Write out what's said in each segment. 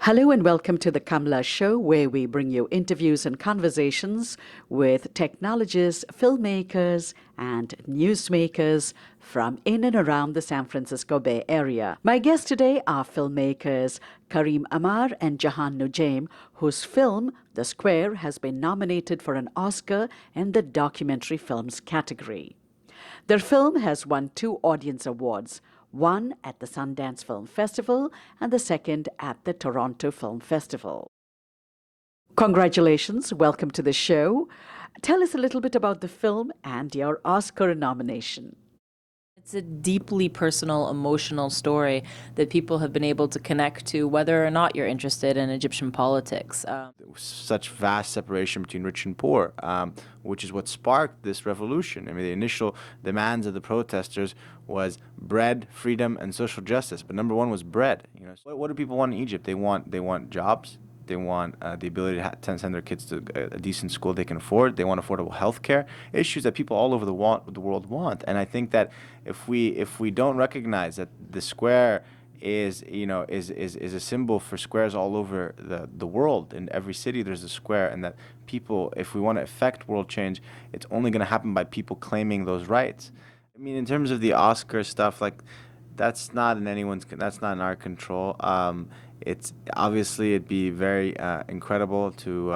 Hello and welcome to the Kamla Show, where we bring you interviews and conversations with technologists, filmmakers, and newsmakers from in and around the San Francisco Bay Area. My guests today are filmmakers Karim Amer and Jehan Noujaim, whose film, The Square, has been nominated for an Oscar in the documentary films category. Their film has won 2 audience awards, one at the Sundance Film Festival and the second at the Toronto Film Festival. Congratulations, welcome to the show. Tell us a little bit about the film and your Oscar nomination. It's a deeply personal, emotional story that people have been able to connect to, whether or not you're interested in Egyptian politics. Such vast separation between rich and poor, which is what sparked this revolution. I mean, the initial demands of the protesters was bread, freedom, and social justice. But number one was bread. What do people want in Egypt? They want jobs. They want the ability to send their kids to a decent school they can afford. They want affordable health care, issues that people all over the world want. And I think that if we don't recognize that the square is a symbol for squares all over the world, in every city there's a square, and that people, if we want to affect world change, it's only going to happen by people claiming those rights. I mean, in terms of the Oscar stuff, that's not in our control. It's obviously it'd be very incredible to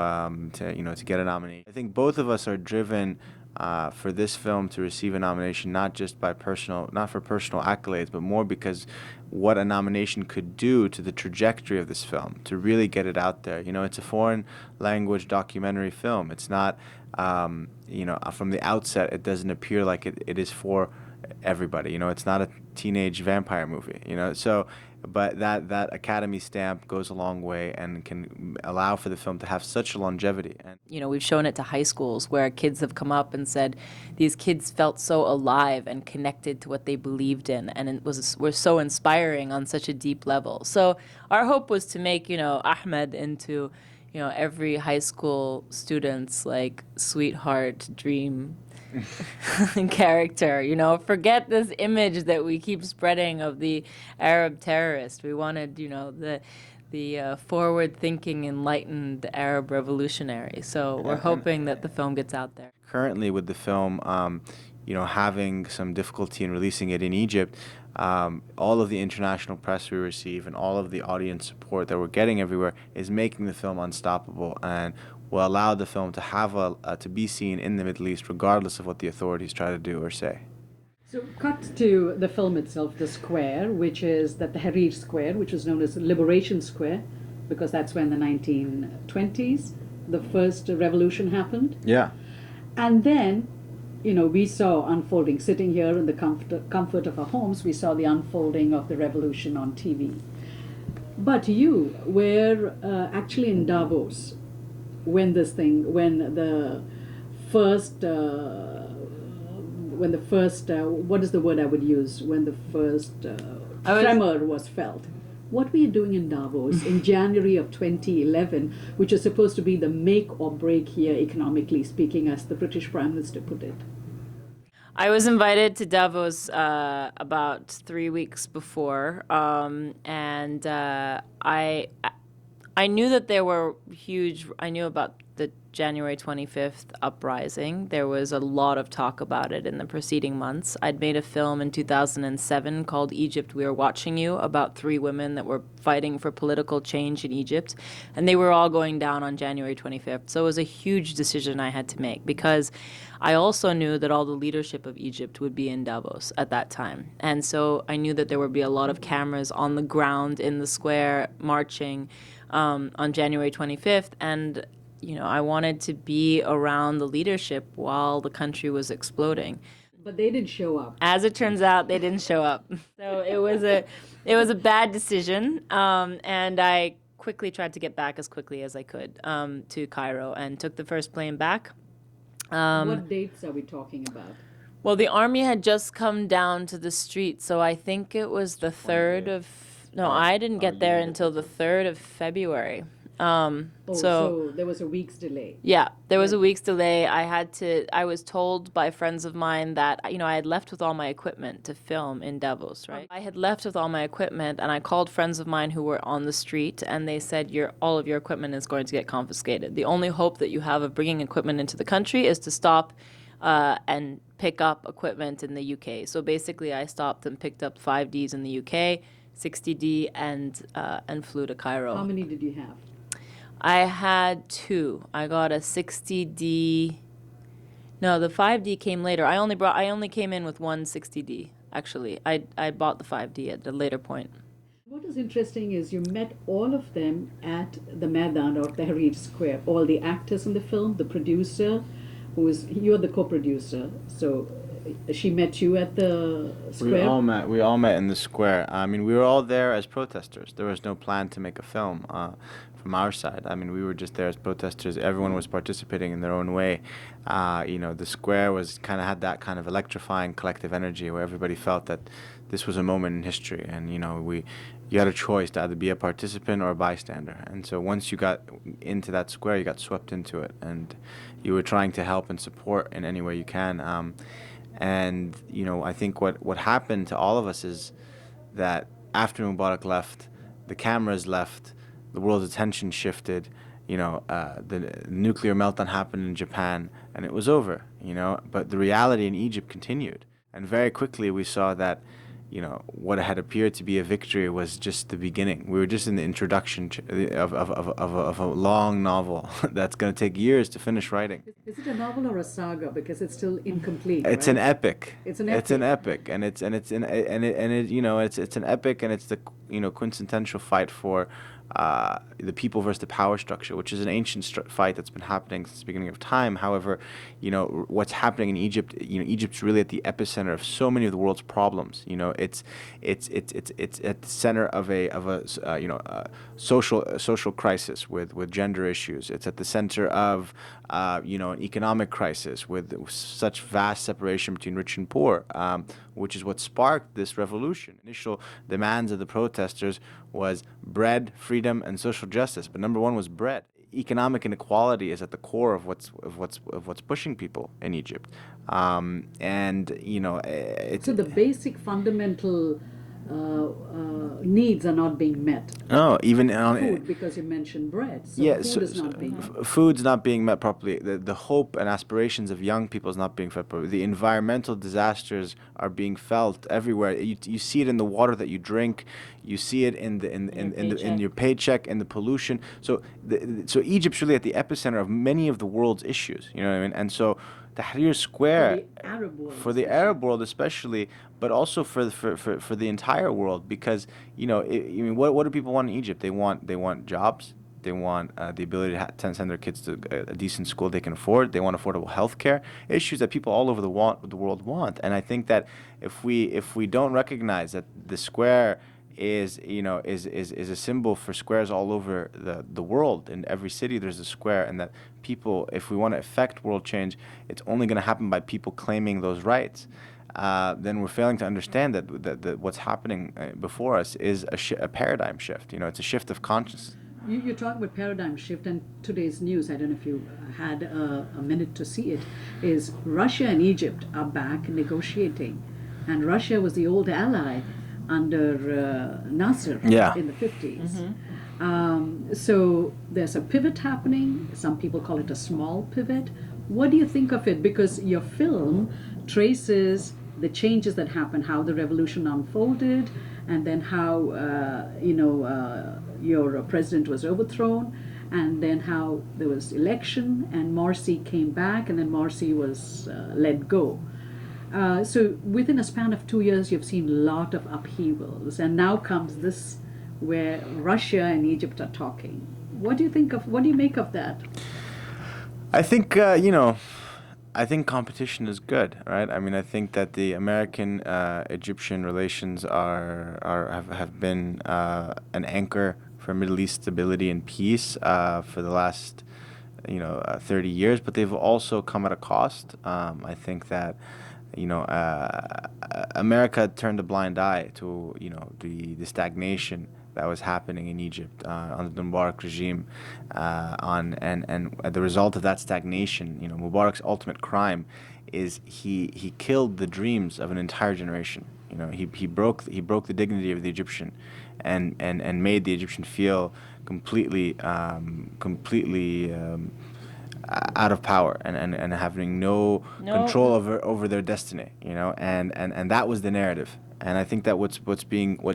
get a nomination. I think both of us are driven for this film to receive a nomination, not for personal accolades, but more because what a nomination could do to the trajectory of this film, to really get it out there. It's a foreign language documentary film. It's not, from the outset, it doesn't appear like it is for everybody. It's not a teenage vampire movie. But that Academy stamp goes a long way and can allow for the film to have such a longevity. And we've shown it to high schools where kids have come up and said these kids felt so alive and connected to what they believed in, and it was so inspiring on such a deep level. So our hope was to make Ahmed into every high school student's sweetheart dream character. Forget this image that we keep spreading of the Arab terrorist. We wanted the forward-thinking, enlightened Arab revolutionary. So we're hoping that the film gets out there. Currently, with the film, having some difficulty in releasing it in Egypt, all of the international press we receive and all of the audience support that we're getting everywhere is making the film unstoppable and will allow the film to have to be seen in the Middle East, regardless of what the authorities try to do or say. So cut to the film itself, The Square, which is the Tahrir Square, which was known as Liberation Square, because that's when the 1920s, the first revolution happened. Yeah. And then, we saw unfolding, sitting here in the comfort of our homes, we saw the unfolding of the revolution on TV. But you were actually in Davos when the first what is the word I would use, when the first tremor was felt. What were you doing in Davos in January of 2011, which is supposed to be the make or break here, economically speaking, as the British Prime Minister put it? I was invited to Davos about 3 weeks before, and I knew that there were I knew about the January 25th uprising. There was a lot of talk about it in the preceding months. I'd made a film in 2007 called Egypt, We Are Watching You, about 3 women that were fighting for political change in Egypt, and they were all going down on January 25th. So it was a huge decision I had to make, because I also knew that all the leadership of Egypt would be in Davos at that time. And so I knew that there would be a lot of cameras on the ground in the square marching on January 25th, and I wanted to be around the leadership while the country was exploding. But they didn't show up. As it turns out, they didn't show up. So it was a bad decision, and I quickly tried to get back as quickly as I could to Cairo and took the first plane back. What dates are we talking about? Well, the army had just come down to the street, so I think it was the 3rd of... No, I didn't get there until the 3rd of February. So there was a week's delay. Yeah, there was a week's delay. I was told by friends of mine that, I had left with all my equipment to film in Davos, right? I had left with all my equipment, and I called friends of mine who were on the street, and they said, all of your equipment is going to get confiscated. The only hope that you have of bringing equipment into the country is to stop and pick up equipment in the UK. So basically, I stopped and picked up 5Ds in the UK, 60D, and flew to Cairo. How many did you have? I had two. I got a 60D. No, the 5D came later. I only came in with one 60D, actually. I bought the 5D at a later point. What is interesting is you met all of them at the Maidan or Tahrir Square, all the actors in the film, the producer, you're the co-producer, so she met you at the square? We all met in the square. I mean, we were all there as protesters. There was no plan to make a film from our side. I mean, we were just there as protesters. Everyone was participating in their own way. The square had that kind of electrifying collective energy where everybody felt that this was a moment in history, and you had a choice to either be a participant or a bystander. And so once you got into that square, you got swept into it, and you were trying to help and support in any way you can. I think what happened to all of us is that after Mubarak left, the cameras left, the world's attention shifted, the nuclear meltdown happened in Japan, and it was over, But the reality in Egypt continued. And very quickly we saw that, what had appeared to be a victory was just the beginning. We were just in the introduction of a long novel that's going to take years to finish writing. Is it a novel or a saga? Because it's still incomplete. It's right? an epic. It's an epic, and it's an epic, and it's the quintessential fight for the people versus the power structure, which is an ancient fight that's been happening since the beginning of time. However, what's happening in Egypt, Egypt's really at the epicenter of so many of the world's problems. It's at the center of a social crisis with gender issues. It's at the center of an economic crisis with such vast separation between rich and poor, which is what sparked this revolution. Initial demands of the protesters was bread, freedom, and social justice. But number one was bread. Economic inequality is at the core of what's pushing people in Egypt, it's so the basic fundamental needs are not being met. No, even on food, because you mentioned bread. So yeah, food is not being met. Food's not being met properly. The hope and aspirations of young people is not being fed properly. The environmental disasters are being felt everywhere. You see it in the water that you drink. You see it in your paycheck, in the pollution. So Egypt's really at the epicenter of many of the world's issues. You know what I mean? And so Tahrir Square for the Arab world especially, but also for the entire world, because what do people want in Egypt? They want jobs. They want the ability to send their kids to a decent school they can afford. They want affordable health care, issues that people all over the world want. And I think that if we don't recognize that the square is a symbol for squares all over the world. In every city there's a square, and that people, if we want to affect world change, it's only going to happen by people claiming those rights. Then we're failing to understand that what's happening before us is a paradigm shift. It's a shift of consciousness. You're talking about paradigm shift, and today's news, I don't know if you had a minute to see it, is Russia and Egypt are back negotiating. And Russia was the old ally under Nasser in the 50s. Mm-hmm. So there's a pivot happening. Some people call it a small pivot. What do you think of it? Because your film traces the changes that happened, how the revolution unfolded, and then how your president was overthrown, and then how there was election, and Morsi came back, and then Morsi was let go. So within a span of 2 years, you've seen a lot of upheavals, and now comes this where Russia and Egypt are talking. What do you make of that? I think I think competition is good, right? I mean, I think that the American-Egyptian relations have been an anchor for Middle East stability and peace for the last 30 years, but they've also come at a cost. I think that America turned a blind eye to the stagnation that was happening in Egypt under the Mubarak regime, and the result of that stagnation, Mubarak's ultimate crime is he killed the dreams of an entire generation. He broke the dignity of the Egyptian, and made the Egyptian feel completely out of power, and having no control over their destiny, and that was the narrative. And I think that what's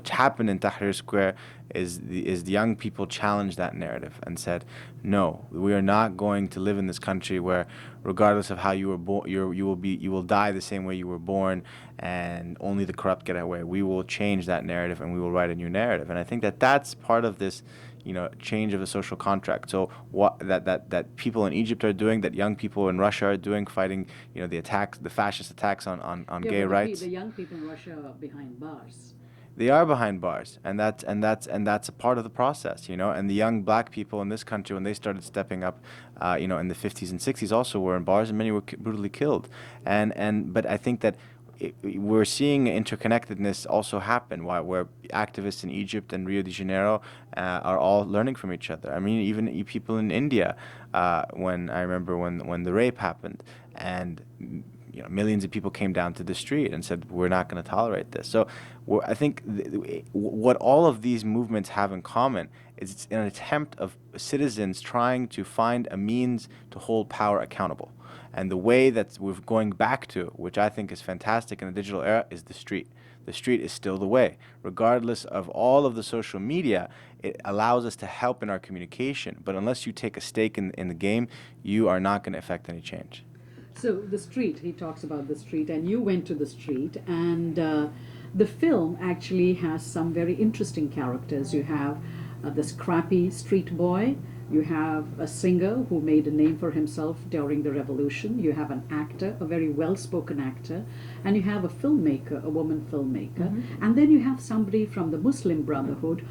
happened in Tahrir Square is the young people challenged that narrative and said, no, we are not going to live in this country where, regardless of how you were born, you will die the same way you were born, and only the corrupt get away. We will change that narrative, and we will write a new narrative. And I think that that's part of this, change of the social contract. So what that people in Egypt are doing, that young people in Russia are doing, fighting, the fascist attacks on gay rights. The young people in Russia are behind bars. They are behind bars, and that's a part of the process, And the young black people in this country, when they started stepping up, in the 50s and 60s, also were in bars, and many were brutally killed. But I think that we're seeing interconnectedness also happen, where activists in Egypt and Rio de Janeiro are all learning from each other. I mean, even people in India, when I remember when the rape happened, and millions of people came down to the street and said, we're not going to tolerate this. So I think what all of these movements have in common is it's an attempt of citizens trying to find a means to hold power accountable. And the way that we're going back to, which I think is fantastic in the digital era, is the street. The street is still the way. Regardless of all of the social media, it allows us to help in our communication. But unless you take a stake in the game, you are not going to affect any change. So the street, he talks about the street, and you went to the street, and the film actually has some very interesting characters. You have the scrappy street boy, you have a singer who made a name for himself during the revolution, you have an actor, a very well-spoken actor, and you have a filmmaker, a woman filmmaker, and then you have somebody from the Muslim Brotherhood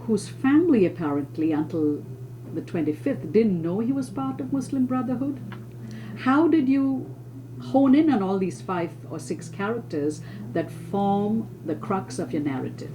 whose family apparently until the 25th didn't know he was part of Muslim Brotherhood. How did you hone in on all these 5 or 6 characters that form the crux of your narrative?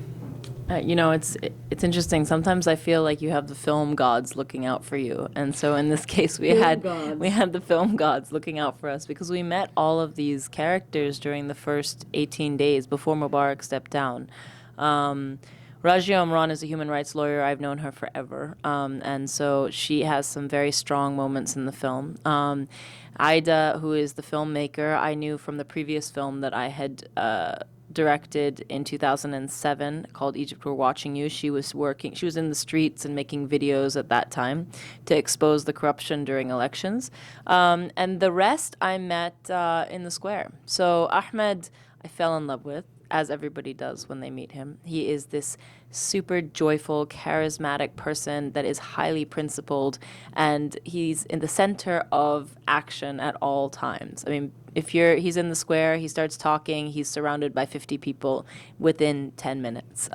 It's interesting. Sometimes I feel like you have the film gods looking out for you, and so in this case, we had the film gods looking out for us, because we met all of these characters during the first 18 days before Mubarak stepped down. Rajia Omran is a human rights lawyer. I've known her forever, and so she has some very strong moments in the film. Aida, who is the filmmaker, I knew from the previous film that I had directed in 2007 called Egypt, We're Watching You. She was in the streets and making videos at that time to expose the corruption during elections. And the rest I met in the square. So Ahmed, I fell in love with, as everybody does when they meet him. He is this super joyful, charismatic person that is highly principled, and he's in the center of action at all times. I mean, he's in the square, he starts talking, he's surrounded by 50 people within 10 minutes.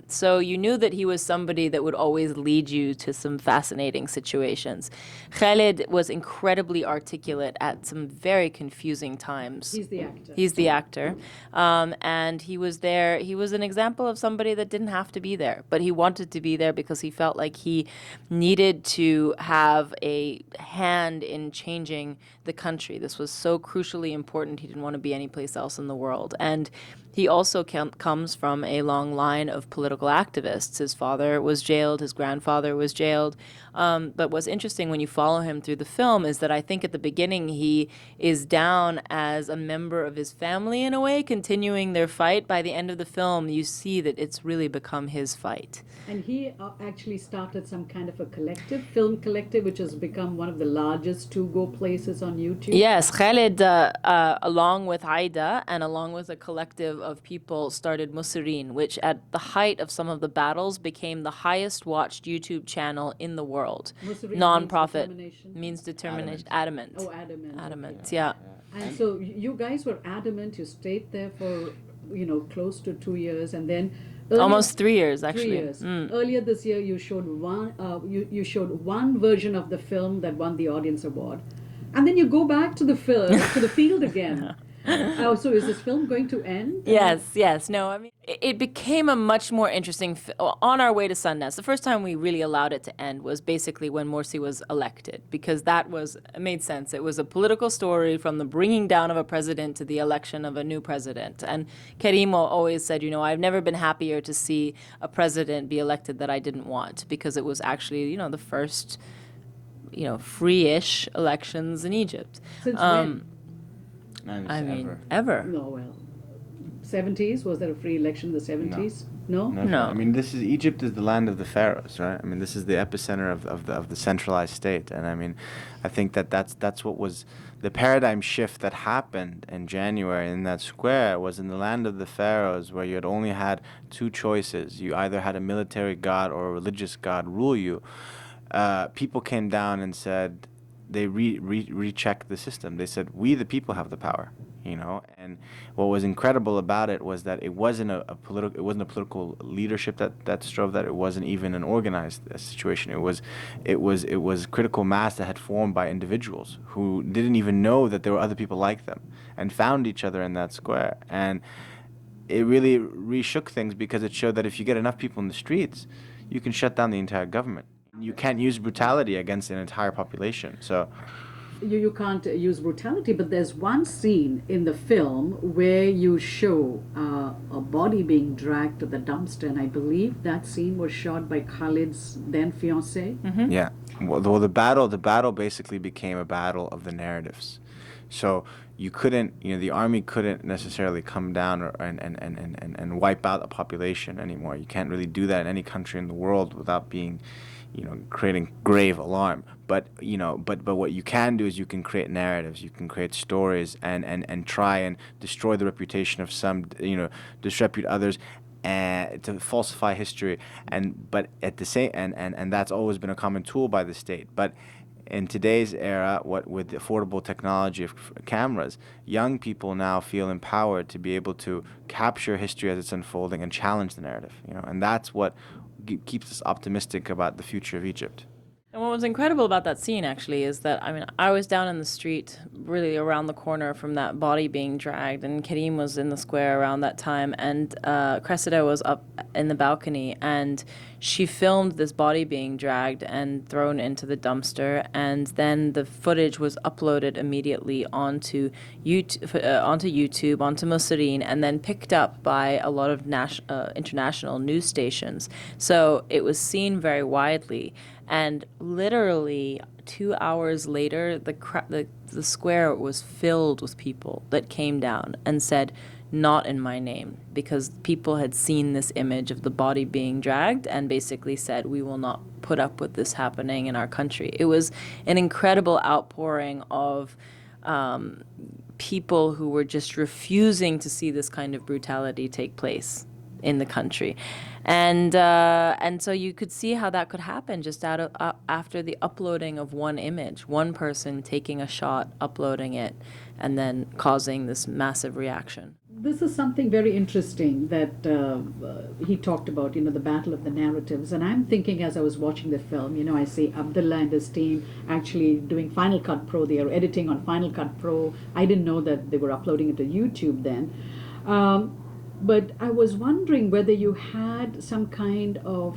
So you knew that he was somebody that would always lead you to some fascinating situations. Khalid was incredibly articulate at some very confusing times. He's the actor. And he was there. He was an example of somebody that didn't have to be there, but he wanted to be there because he felt like he needed to have a hand in changing the country. This was so crucially important. He didn't want to be anyplace else in the world. And he also comes from a long line of political activists. His father was jailed. His grandfather was jailed. But what's interesting when you follow him through the film is that I think at the beginning he is down as a member of his family in a way, continuing their fight. By the end of the film, you see that it's really become his fight. And he actually started some kind of a film collective, which has become one of the largest to-go places on YouTube. Yes, Khalid, along with Aida and along with a collective of people, started Musirin, which at the height of some of the battles became the highest watched YouTube channel in the world. Musirin non-profit means determination. Adamant. Oh, adamant. Adamant, okay. yeah. And so you guys were adamant. You stayed there for close to 2 years, and then almost 3 years actually. 3 years. Earlier this year, you showed you showed one version of the film that won the Audience Award, and then you go back to the field again. Oh, so is this film going to end? Yes. No, I mean, it became a much more interesting on our way to Sundance. The first time we really allowed it to end was basically when Morsi was elected, because it made sense. It was a political story from the bringing down of a president to the election of a new president. And Karim always said, I've never been happier to see a president be elected that I didn't want, because it was actually, the first, free-ish elections in Egypt. Since when? I mean, ever. No, well, 70s? Was there a free election in the 70s? No? No. I mean, Egypt is the land of the pharaohs, right? I mean, this is the epicenter of the centralized state, and I mean, I think that's what was the paradigm shift that happened in January in that square. Was in the land of the pharaohs, where you had only had two choices: you either had a military god or a religious god rule you. People came down and said, they rechecked the system. They said, we the people have the power, And what was incredible about it was that it wasn't a political leadership that strove that. It wasn't even an organized situation. It was critical mass that had formed by individuals who didn't even know that there were other people like them, and found each other in that square. And it really reshook things, because it showed that if you get enough people in the streets, you can shut down the entire government. You can't use brutality against an entire population. So You can't use brutality, but there's one scene in the film where you show a body being dragged to the dumpster, and I believe that scene was shot by Khalid's then fiancée. Mm-hmm. Yeah. Well, the battle basically became a battle of the narratives. So you couldn't, the army couldn't necessarily come down and wipe out a population anymore. You can't really do that in any country in the world without being, creating grave alarm. But what you can do is you can create narratives, you can create stories, and try and destroy the reputation of some, disrepute others, and to falsify history. But at the same, and that's always been a common tool by the state. But in today's era, with the affordable technology of cameras, young people now feel empowered to be able to capture history as it's unfolding and challenge the narrative. And that's what keeps us optimistic about the future of Egypt. And what was incredible about that scene, actually, is that, I was down in the street, really around the corner from that body being dragged, and Karim was in the square around that time, and Cressida was up in the balcony, and she filmed this body being dragged and thrown into the dumpster, and then the footage was uploaded immediately onto YouTube, onto Musserine, and then picked up by a lot of international news stations. So it was seen very widely. And literally 2 hours later, the square was filled with people that came down and said, "Not in my name," because people had seen this image of the body being dragged and basically said, "We will not put up with this happening in our country." It was an incredible outpouring of people who were just refusing to see this kind of brutality take place in the country. And so you could see how that could happen just after the uploading of one image, one person taking a shot, uploading it, and then causing this massive reaction. This is something very interesting that he talked about, the battle of the narratives. And I'm thinking, as I was watching the film, I see Abdullah and his team actually doing Final Cut Pro. They are editing on Final Cut Pro. I didn't know that they were uploading it to YouTube then. But I was wondering whether you had some kind of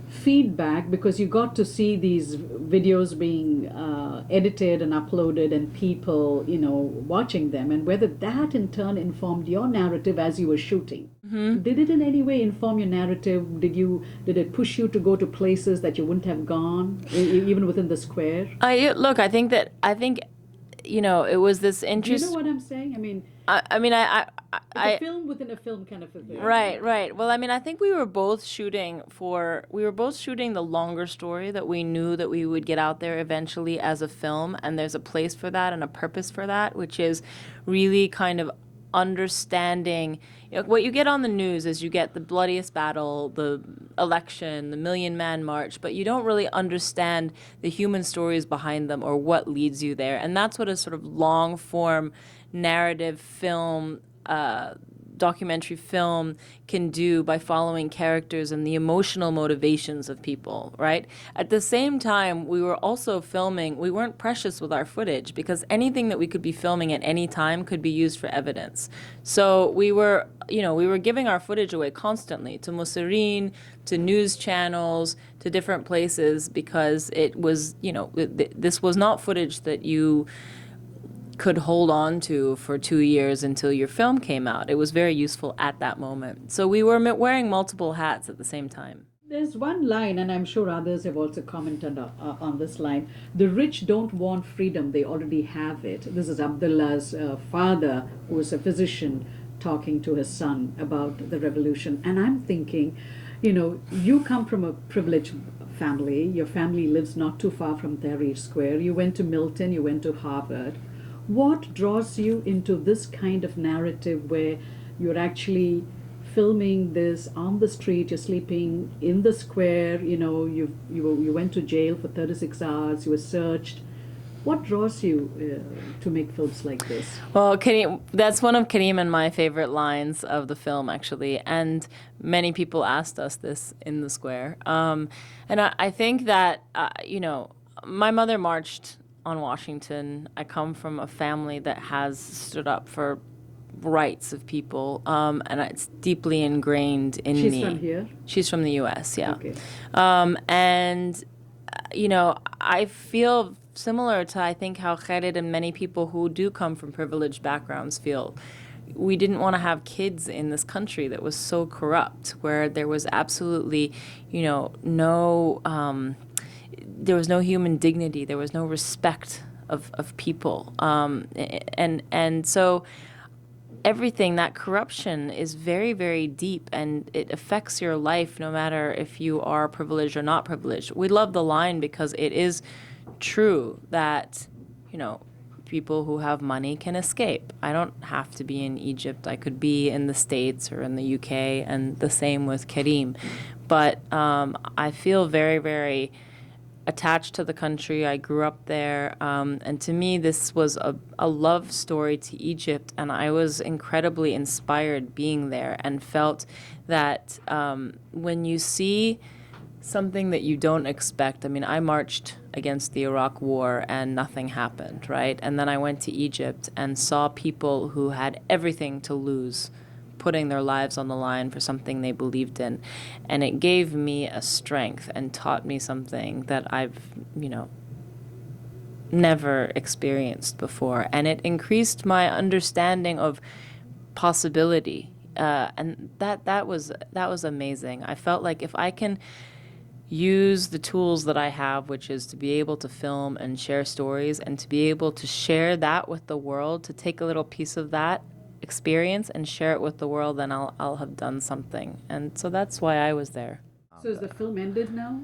feedback, because you got to see these videos being edited and uploaded and people, watching them, and whether that in turn informed your narrative as you were shooting. Mm-hmm. Did it in any way inform your narrative? Did it push you to go to places that you wouldn't have gone, even within the square? I think it was this interest. Do you know what I'm saying? It's a film within a film kind of a thing. Right. Well, I think we were both shooting the longer story that we knew that we would get out there eventually as a film, and there's a place for that and a purpose for that, which is really kind of understanding. What you get on the news is you get the bloodiest battle, the election, the Million-Man March, but you don't really understand the human stories behind them or what leads you there. And that's what a sort of long-form narrative film documentary film can do by following characters and the emotional motivations of people, right? At the same time, we were also filming, we weren't precious with our footage because anything that we could be filming at any time could be used for evidence. So we were giving our footage away constantly to Musireen, to news channels, to different places because it was, this was not footage that you could hold on to for 2 years until your film came out. It was very useful at that moment. So we were wearing multiple hats at the same time. There's one line, and I'm sure others have also commented on this line. The rich don't want freedom, they already have it. This is Abdullah's father, who is a physician, talking to his son about the revolution. And I'm thinking, you come from a privileged family. Your family lives not too far from Tahrir Square. You went to Milton, you went to Harvard. What draws you into this kind of narrative where you're actually filming this on the street, you're sleeping in the square, you went to jail for 36 hours, you were searched. What draws you to make films like this? Well, Karim, that's one of Karim and my favorite lines of the film, actually. And many people asked us this in the square. And I think that, my mother marched on Washington. I come from a family that has stood up for rights of people, and it's deeply ingrained in me. She's from here? She's from the U.S., yeah. Okay. I feel similar to, I think, how Khaled and many people who do come from privileged backgrounds feel. We didn't want to have kids in this country that was so corrupt, where there was absolutely, there was no human dignity, there was no respect of people. And so everything, that corruption is very, very deep, and it affects your life no matter if you are privileged or not privileged. We love the line because it is true that, people who have money can escape. I don't have to be in Egypt. I could be in the States or in the UK, and the same with Karim. But I feel very, very attached to the country. I grew up there, and to me this was a love story to Egypt, and I was incredibly inspired being there and felt that when you see something that you don't expect, I marched against the Iraq War and nothing happened, right? And then I went to Egypt and saw people who had everything to lose putting their lives on the line for something they believed in. And it gave me a strength and taught me something that I've, never experienced before. And it increased my understanding of possibility. And that was amazing. I felt like if I can use the tools that I have, which is to be able to film and share stories and to be able to share that with the world, to take a little piece of that experience and share it with the world, then I'll have done something. And so that's why I was there. So is the film ended now?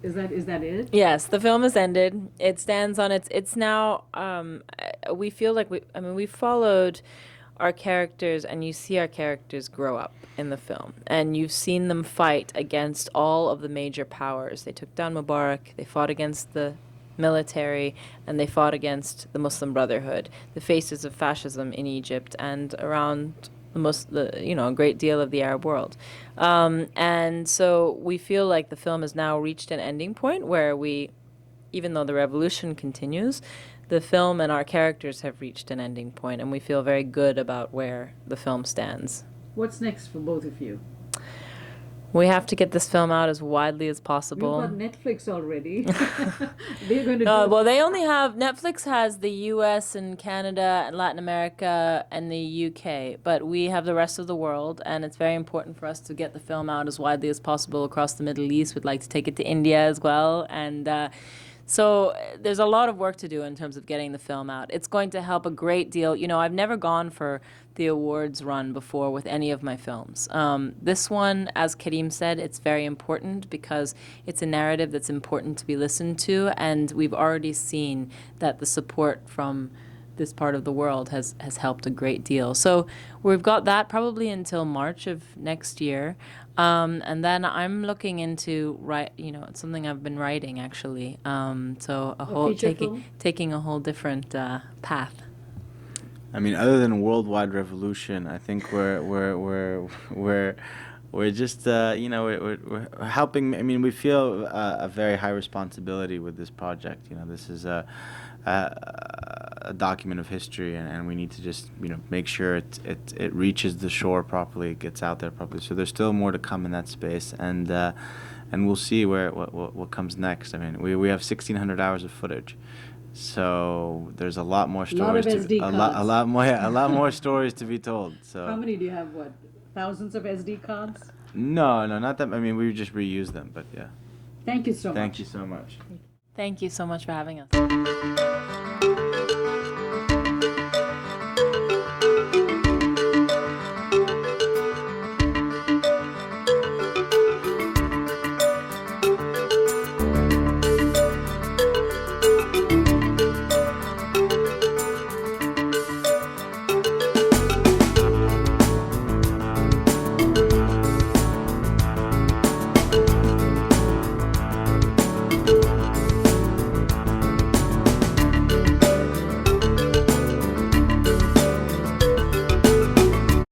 Is that it? Yes, the film has ended. It stands on it's now, we feel like we followed our characters, and you see our characters grow up in the film, and you've seen them fight against all of the major powers. They took down Mubarak, they fought against the military, and they fought against the Muslim Brotherhood, the faces of fascism in Egypt and around a great deal of the Arab world. And so we feel like the film has now reached an ending point where even though the revolution continues, the film and our characters have reached an ending point, and we feel very good about where the film stands. What's next for both of you? We have to get this film out as widely as possible. You've got Netflix already. They're going to well, they only have, Netflix has the US and Canada and Latin America and the UK, but we have the rest of the world, and it's very important for us to get the film out as widely as possible across the Middle East. We'd like to take it to India as well, and so there's a lot of work to do in terms of getting the film out. It's going to help a great deal. I've never gone for the awards run before with any of my films. This one, as Karim said, it's very important because it's a narrative that's important to be listened to, and we've already seen that the support from this part of the world has helped a great deal. So we've got that probably until March of next year. And then I'm looking into it's something I've been writing actually. So taking a whole different path. I mean, other than worldwide revolution, I think we're just we're helping. I mean, we feel a very high responsibility with this project. This is a document of history, and we need to just make sure it reaches the shore properly, it gets out there properly. So there's still more to come in that space, and we'll see what comes next. I mean, we have 1,600 hours of footage. So there's a lot more stories. A lot more stories to be told. So How many do you have? What, thousands of SD cards? no, not that. I mean, we just reuse them, but yeah. Thank you so much. Thank you so much. Thank you so much for having us.